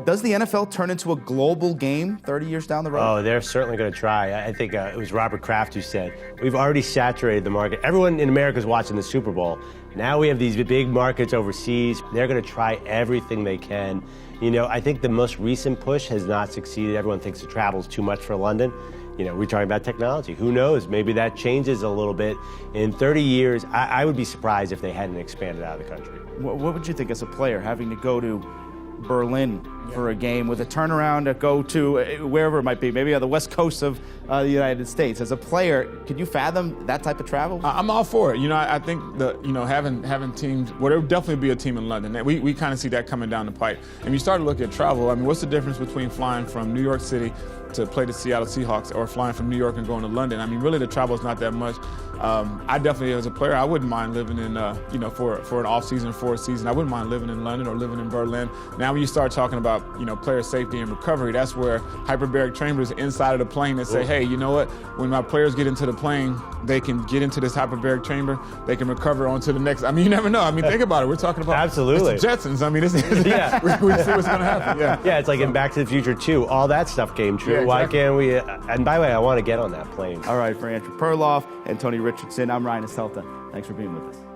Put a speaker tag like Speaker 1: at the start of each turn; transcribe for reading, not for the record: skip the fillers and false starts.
Speaker 1: does the NFL turn into a global game 30 years down the road?
Speaker 2: Oh, they're certainly going to try. I think it was Robert Kraft who said, we've already saturated the market. Everyone in America is watching the Super Bowl. Now we have these big markets overseas. They're going to try everything they can. You know, I think the most recent push has not succeeded. Everyone thinks the travel's too much for London. You know, we're talking about technology. Who knows? Maybe that changes a little bit. In 30 years, I would be surprised if they hadn't expanded out of the country.
Speaker 1: What would you think as a player, having to go to Berlin for a game with a turnaround to go to wherever it might be, maybe on the west coast of the United States? As a player, could you fathom that type of travel?
Speaker 3: I'm all for it. You know, I think having teams, well, there would definitely be a team in London. We kind of see that coming down the pipe. And you start to look at travel, I mean, what's the difference between flying from New York City to play the Seattle Seahawks or flying from New York and going to London? I mean, really the travel is not that much. I definitely, as a player, I wouldn't mind living in, for an off season, for a season, I wouldn't mind living in London or living in Berlin. Now when you start talking about, player safety and recovery, that's where hyperbaric chambers inside of the plane that say, hey, you know what, when my players get into the plane, they can get into this hyperbaric chamber, they can recover onto the next. I mean, you never know. I mean, think about it. We're talking about
Speaker 2: absolutely
Speaker 3: it's the Jetsons. I mean, we see what's going to happen.
Speaker 2: Yeah, it's like in Back to the Future 2. All that stuff came true.
Speaker 3: Yeah,
Speaker 2: Why
Speaker 3: exactly.
Speaker 2: can't we? And by the way, I want to get on that plane.
Speaker 1: All right, for Andrew Perloff and Tony Richardson, I'm Ryan Estelta. Thanks for being with us.